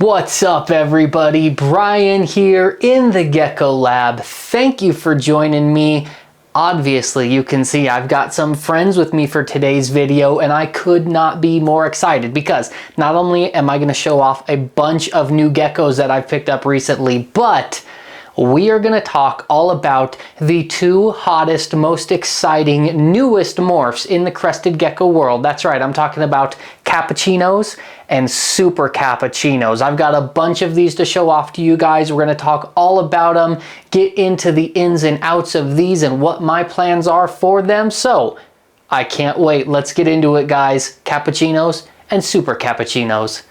What's up everybody? Brian here in the Gecko Lab. Thank you for joining me. Obviously you can see I've got some friends with me for today's video and I could not be more excited because not only am I going to show off a bunch of new geckos that I've picked up recently, but we are going to talk all about the two hottest, most exciting, newest morphs in the crested gecko world. That's right, I'm talking about cappuccinos and super cappuccinos. I've got a bunch of these to show off to you guys. We're going to talk all about them, get into the ins and outs of these and what my plans are for them. So I can't wait. Let's get into it, guys. Cappuccinos and super cappuccinos.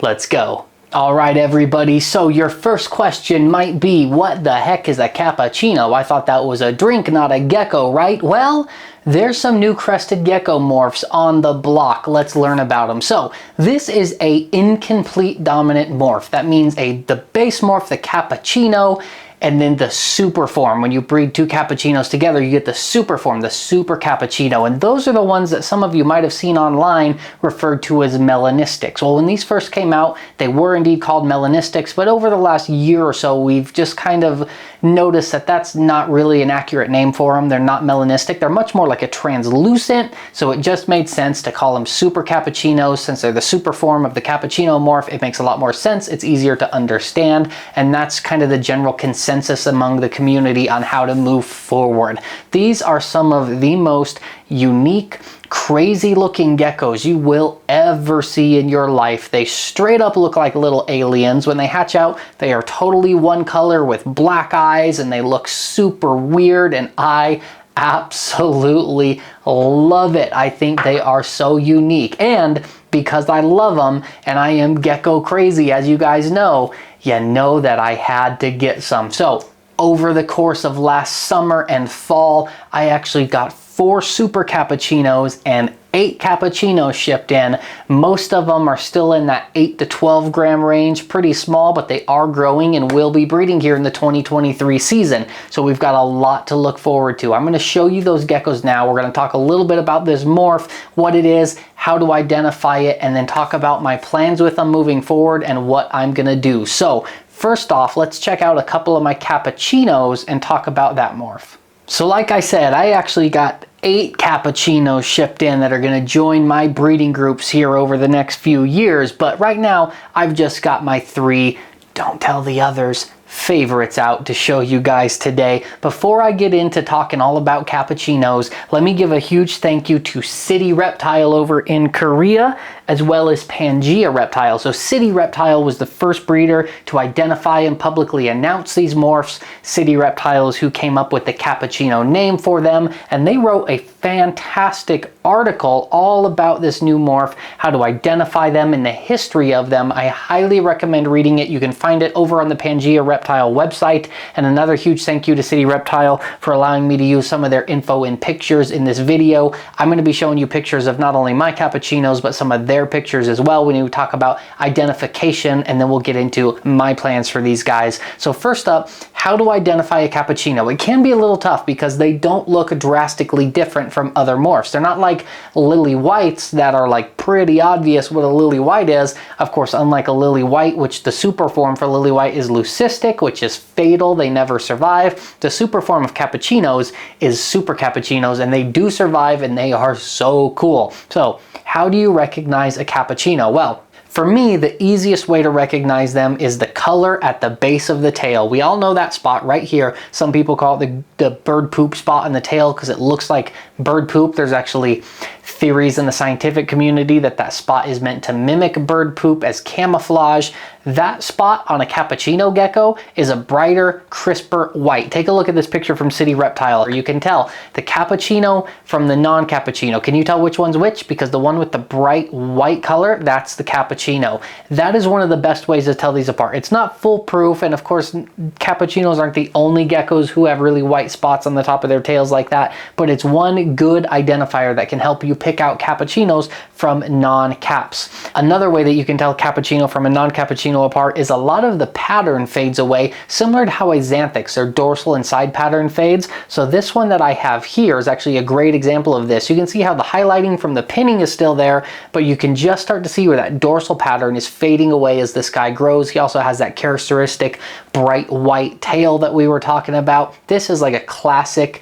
Let's go. All right, everybody, so your first question might be, what the heck is a cappuccino? I thought that was a drink, not a gecko, right? Well, there's some new crested gecko morphs on the block. Let's learn about them. So this is a incomplete dominant morph. That means the base morph, the cappuccino, and then the super form. When you breed two cappuccinos together, you get the super form, the super cappuccino. And those are the ones that some of you might have seen online referred to as melanistics. Well, when these first came out, they were indeed called melanistics, but over the last year or so, we've just kind of noticed that that's not really an accurate name for them. They're not melanistic. They're much more like a translucent, so it just made sense to call them super cappuccinos. Since they're the super form of the cappuccino morph, it makes a lot more sense. It's easier to understand, and that's kind of the general consensus among the community on how to move forward. These are some of the most unique, crazy looking geckos you will ever see in your life. They straight up look like little aliens. When they hatch out, they are totally one color with black eyes and they look super weird, and I absolutely love it. I think they are so unique, and because I love them and I am gecko crazy, as you guys know, you know that I had to get some. So over the course of last summer and fall, I actually got 4 super cappuccinos and 8 cappuccinos shipped in. Most of them are still in that 8 to 12 gram range, pretty small, but they are growing and will be breeding here in the 2023 season. So we've got a lot to look forward to. I'm going to show you those geckos now. We're going to talk a little bit about this morph, what it is, how to identify it, and then talk about my plans with them moving forward and what I'm going to do. So first off, let's check out a couple of my cappuccinos and talk about that morph. So like I said, I actually got 8 cappuccinos shipped in that are going to join my breeding groups here over the next few years, but right now I've just got my 3, don't tell the others, favorites out to show you guys today. Before I get into talking all about cappuccinos, let me give a huge thank you to City Reptile over in Korea, as well as Pangea Reptile. So City Reptile was the first breeder to identify and publicly announce these morphs. City Reptile is who came up with the cappuccino name for them, and they wrote a fantastic article all about this new morph, how to identify them and the history of them. I highly recommend reading it. You can find it over on the Pangea Reptile website. And another huge thank you to City Reptile for allowing me to use some of their info and pictures in this video. I'm going to be showing you pictures of not only my cappuccinos, but some of their pictures as well when we talk about identification, and then we'll get into my plans for these guys. So first up, how to identify a cappuccino. It can be a little tough because they don't look drastically different from other morphs. They're not like lily whites that are like pretty obvious what a lily white is. Of course, unlike a lily white, which the super form for lily white is leucistic, which is fatal, they never survive. The super form of cappuccinos is super cappuccinos, and they do survive, and they are so cool. So how do you recognize a cappuccino? Well, for me, the easiest way to recognize them is the color at the base of the tail. We all know that spot right here. Some people call it the bird poop spot in the tail because it looks like bird poop. There's actually theories in the scientific community that that spot is meant to mimic bird poop as camouflage. That spot on a cappuccino gecko is a brighter, crisper white. Take a look at this picture from City Reptile. You can tell the cappuccino from the non-cappuccino. Can you tell which one's which? Because the one with the bright white color, that's the cappuccino. That is one of the best ways to tell these apart. It's not foolproof, and of course, cappuccinos aren't the only geckos who have really white spots on the top of their tails like that, but it's one good identifier that can help you pick out cappuccinos from non-caps. Another way that you can tell cappuccino from a non-cappuccino cappuccino apart is a lot of the pattern fades away, similar to how Xanthics, their dorsal and side pattern fades. So this one that I have here is actually a great example of this. You can see how the highlighting from the pinning is still there, but you can just start to see where that dorsal pattern is fading away as this guy grows. He also has that characteristic bright white tail that we were talking about. This is like a classic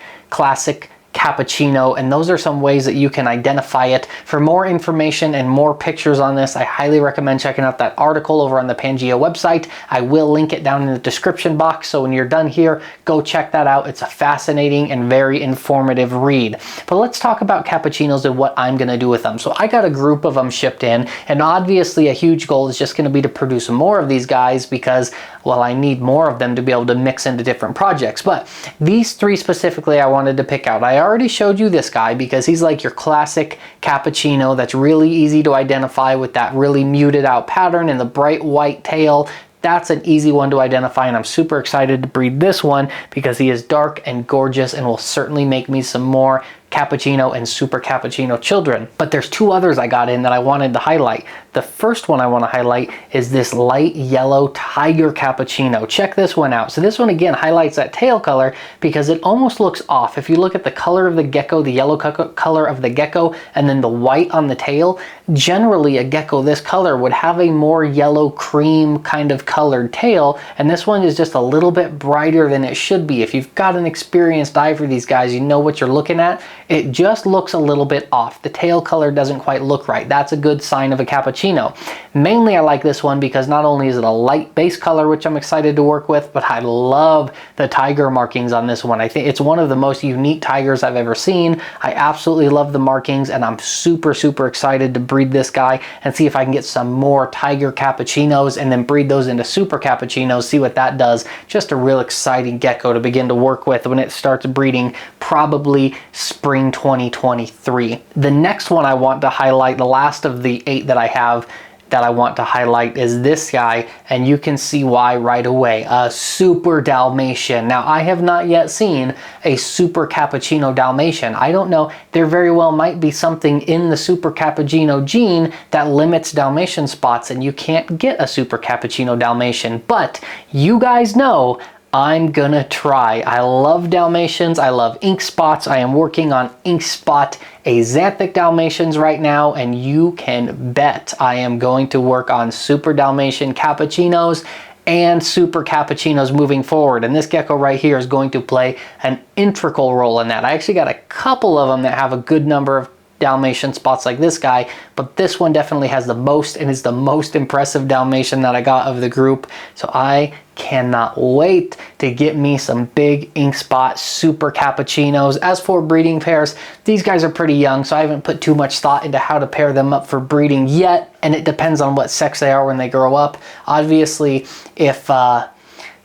cappuccino, and those are some ways that you can identify it. For more information and more pictures on this, I highly recommend checking out that article over on the Pangea website. I will link it down in the description box, so when you're done here, go check that out. It's a fascinating and very informative read. But let's talk about cappuccinos and what I'm gonna do with them. So I got a group of them shipped in, and obviously a huge goal is just gonna be to produce more of these guys because, well, I need more of them to be able to mix into different projects. But these three specifically I wanted to pick out. I already showed you this guy because he's like your classic cappuccino that's really easy to identify with that really muted out pattern and the bright white tail. That's an easy one to identify, and I'm super excited to breed this one because he is dark and gorgeous and will certainly make me some more cappuccino and super cappuccino children. But there's two others I got in that I wanted to highlight. The first one I want to highlight is this light yellow tiger cappuccino. Check this one out. So this one again highlights that tail color because it almost looks off. If you look at the color of the gecko, the yellow color of the gecko, and then the white on the tail, generally a gecko this color would have a more yellow cream kind of colored tail, and this one is just a little bit brighter than it should be. If you've got an experienced eye for these guys, you know what you're looking at. It just looks a little bit off. The tail color doesn't quite look right. That's a good sign of a cappuccino. Mainly I like this one because not only is it a light base color, which I'm excited to work with, but I love the tiger markings on this one. I think it's one of the most unique tigers I've ever seen. I absolutely love the markings, and I'm super excited to breed this guy and see if I can get some more tiger cappuccinos and then breed those into super cappuccinos, see what that does. Just a real exciting gecko to begin to work with when it starts breeding, probably spring 2023. The next one I want to highlight, the last of the 8 that I have that I want to highlight, is this guy, and you can see why right away. A super Dalmatian. Now, I have not yet seen a super cappuccino Dalmatian. I don't know, there very well might be something in the super cappuccino gene that limits Dalmatian spots and you can't get a super cappuccino Dalmatian, but you guys know I'm gonna try. I love Dalmatians, I love ink spots. I am working on ink spot Xanthic Dalmatians right now, and you can bet I am going to work on super Dalmatian cappuccinos and super cappuccinos moving forward. And this gecko right here is going to play an integral role in that. I actually got a couple of them that have a good number of Dalmatian spots like this guy, but this one definitely has the most and is the most impressive Dalmatian that I got of the group. So I cannot wait to get me some big ink spot super cappuccinos. As for breeding pairs, these guys are pretty young, so I haven't put too much thought into how to pair them up for breeding yet, and it depends on what sex they are when they grow up. Obviously, if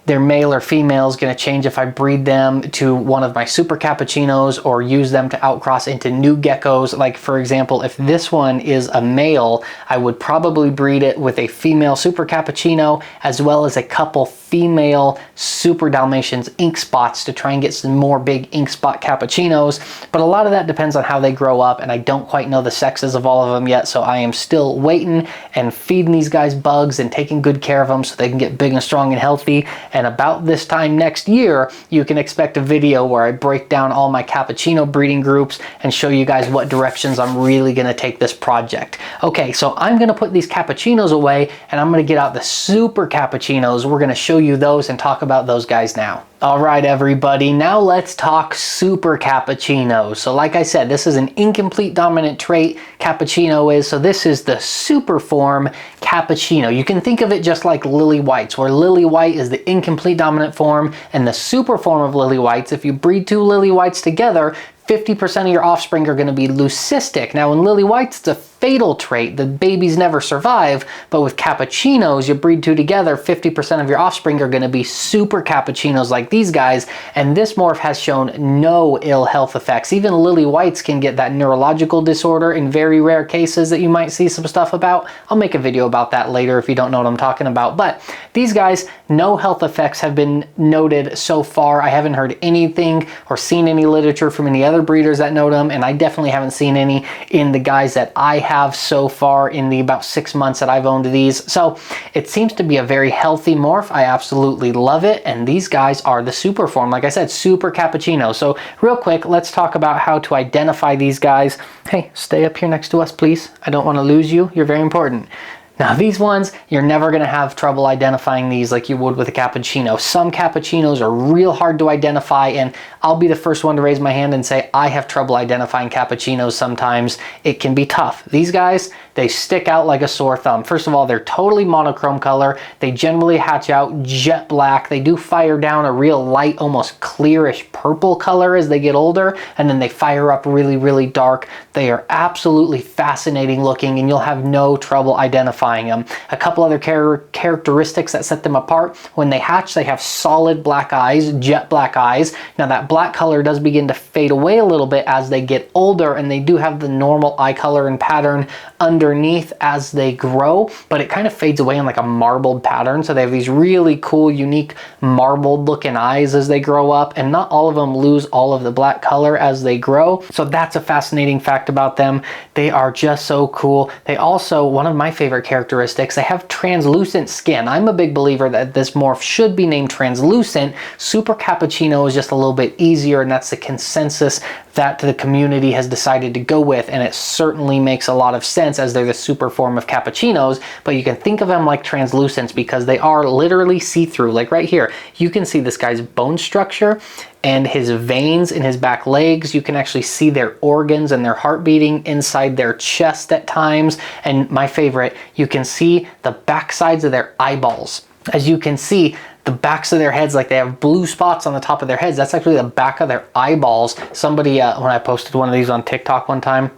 their male or female is going to change if I breed them to one of my super cappuccinos or use them to outcross into new geckos. Like for example, if this one is a male, I would probably breed it with a female super cappuccino as well as a couple female super Dalmatians ink spots to try and get some more big ink spot cappuccinos. But a lot of that depends on how they grow up, and I don't quite know the sexes of all of them yet, so I am still waiting and feeding these guys bugs and taking good care of them so they can get big and strong and healthy. And about this time next year, you can expect a video where I break down all my cappuccino breeding groups and show you guys what directions I'm really going to take this project. Okay, so I'm going to put these cappuccinos away and I'm going to get out the super cappuccinos. We're going to show you those and talk about those guys now. All right, everybody, now let's talk super cappuccinos. So like I said, this is an incomplete dominant trait, cappuccino is, so this is the super form cappuccino. You can think of it just like lily whites, where lily white is the incomplete dominant form, and the super form of lily whites, if you breed 2 lily whites together, 50% of your offspring are going to be leucistic. Now in lily whites, it's a fatal trait. The babies never survive, but with cappuccinos, you breed 2 together, 50% of your offspring are going to be super cappuccinos like these guys, and this morph has shown no ill health effects. Even lily whites can get that neurological disorder in very rare cases that you might see some stuff about. I'll make a video about that later if you don't know what I'm talking about, but these guys, no health effects have been noted so far. I haven't heard anything or seen any literature from any other other breeders that note them, and I definitely haven't seen any in the guys that I have so far in the about 6 months that I've owned these. So it seems to be a very healthy morph. I absolutely love it, and these guys are the super form. Like I said, super cappuccino. So real quick, let's talk about how to identify these guys. Hey, stay up here next to us, please. I don't want to lose you. You're very important. Now these ones, you're never going to have trouble identifying these like you would with a cappuccino. Some cappuccinos are real hard to identify, and I'll be the first one to raise my hand and say I have trouble identifying cappuccinos sometimes. It can be tough. These guys, they stick out like a sore thumb. First of all, they're totally monochrome color. They generally hatch out jet black. They do fire down a real light, almost clearish purple color as they get older, and then they fire up really, really dark. They are absolutely fascinating looking, and you'll have no trouble identifying them. A couple other characteristics that set them apart: when they hatch, they have solid black eyes, jet black eyes. Now that black color does begin to fade away a little bit as they get older, and they do have the normal eye color and pattern underneath as they grow, but it kind of fades away in like a marbled pattern. So they have these really cool, unique marbled looking eyes as they grow up, and not all of them lose all of the black color as they grow. So that's a fascinating fact about them. They are just so cool. They also, one of my favorite characteristics, they have translucent skin. I'm a big believer that this morph should be named translucent. Super cappuccino is just a little bit easier, and that's the consensus that the community has decided to go with, and it certainly makes a lot of sense as they're the super form of cappuccinos. But you can think of them like translucents because they are literally see-through. Like right here, you can see this guy's bone structure and his veins in his back legs. You can actually see their organs and their heart beating inside their chest at times. And my favorite, you can see the back sides of their eyeballs. As you can see, the backs of their heads, like they have blue spots on the top of their heads. That's actually the back of their eyeballs. Somebody, when I posted one of these on TikTok one time,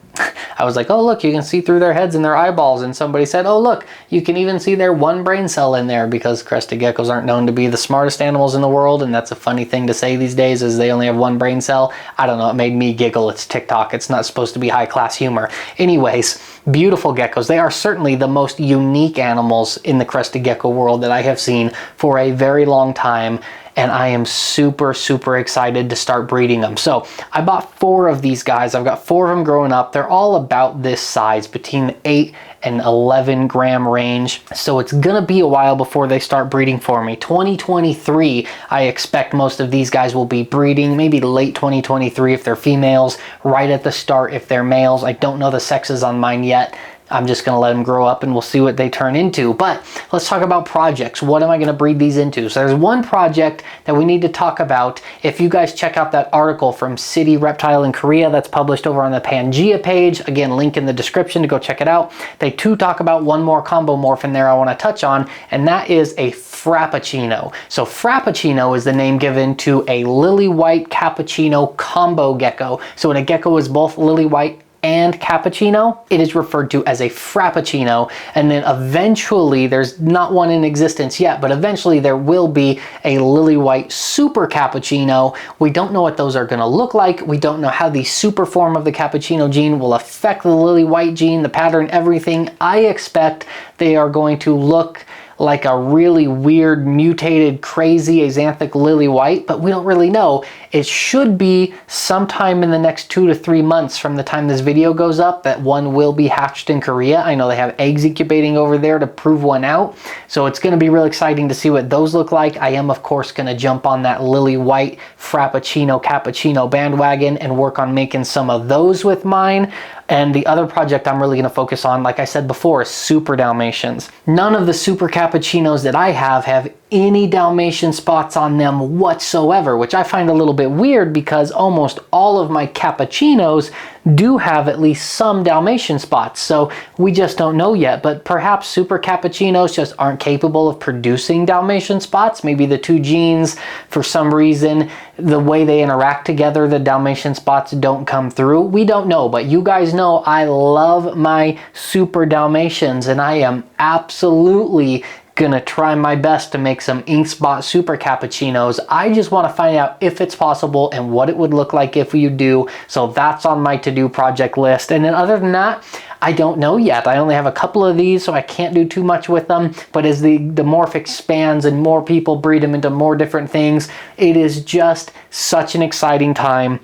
I was like, oh look, you can see through their heads and their eyeballs. And somebody said, oh look, you can even see their one brain cell in there, because crested geckos aren't known to be the smartest animals in the world. And that's a funny thing to say these days, is they only have one brain cell. I don't know, it made me giggle. It's TikTok. It's not supposed to be high class humor. Anyways, beautiful geckos. They are certainly the most unique animals in the crested gecko world that I have seen for a very long time. And I am super, super excited to start breeding them. So I bought 4 of these guys. I've got 4 of them growing up. They're all about this size, between the 8 and 11 gram range. So it's gonna be a while before they start breeding for me. 2023, I expect most of these guys will be breeding, maybe late 2023 if they're females, right at the start if they're males. I don't know the sexes on mine yet. I'm just gonna let them grow up and we'll see what they turn into. But let's talk about projects. What am I gonna breed these into? So there's one project that we need to talk about. If you guys check out that article from City Reptile in Korea that's published over on the Pangea page, again, link in the description to go check it out. They do talk about one more combo morph in there I wanna touch on, and that is a Frappuccino. So Frappuccino is the name given to a lily white cappuccino combo gecko. So when a gecko is both lily white and cappuccino, it is referred to as a frappuccino. And then eventually, there's not one in existence yet, but eventually there will be a lily white super cappuccino. We don't know what those are going to look like. We don't know how the super form of the cappuccino gene will affect the lily white gene, the pattern, everything. I expect they are going to look like a really weird, mutated, crazy axanthic lily white, but we don't really know. It should be sometime in the next 2 to 3 months from the time this video goes up that one will be hatched in Korea. I know they have eggs incubating over there to prove one out. So it's gonna be real exciting to see what those look like. I am, of course, gonna jump on that lily white frappuccino cappuccino bandwagon and work on making some of those with mine. And the other project I'm really going to focus on, like I said before, is super Dalmatians. None of the super cappuccinos that I have any Dalmatian spots on them whatsoever, which I find a little bit weird because almost all of my cappuccinos do have at least some Dalmatian spots. So we just don't know yet, but perhaps super cappuccinos just aren't capable of producing Dalmatian spots. Maybe the 2 genes, for some reason, the way they interact together, the Dalmatian spots don't come through. We don't know, but you guys know I love my super Dalmatians, and I am absolutely gonna try my best to make some ink spot super cappuccinos. I just want to find out if it's possible and what it would look like if you do. So that's on my to-do project list. And then other than that, I don't know yet. I only have a couple of these, so I can't do too much with them. But as the morph expands and more people breed them into more different things, it is just such an exciting time.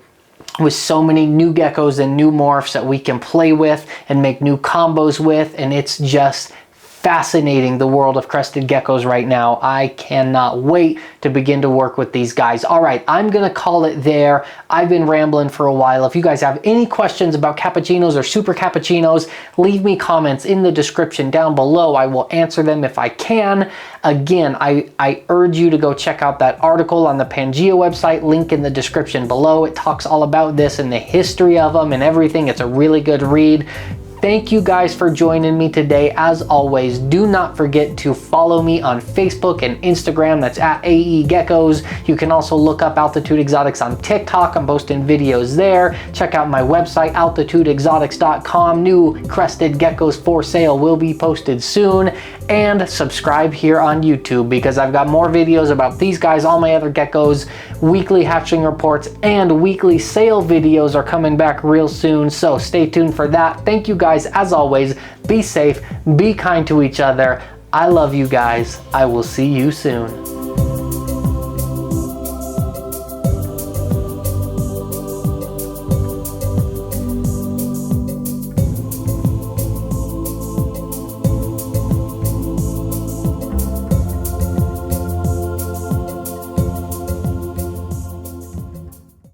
with so many new geckos and new morphs that we can play with and make new combos with, and it's just fascinating, the world of crested geckos right now. I cannot wait to begin to work with these guys. All right, I'm gonna call it there. I've been rambling for a while. If you guys have any questions about cappuccinos or super cappuccinos, leave me comments in the description down below. I will answer them if I can. Again, I urge you to go check out that article on the Pangea website, link in the description below. It talks all about this and the history of them and everything. It's a really good read. Thank you guys for joining me today. As always, do not forget to follow me on Facebook and Instagram. That's at AE Geckos. You can also look up Altitude Exotics on TikTok. I'm posting videos there. Check out my website, altitudeexotics.com. New crested geckos for sale will be posted soon. And subscribe here on YouTube because I've got more videos about these guys, all my other geckos. Weekly hatching reports and weekly sale videos are coming back real soon. So stay tuned for that. Thank you guys. As always, be safe, be kind to each other. I love you guys. I will see you soon.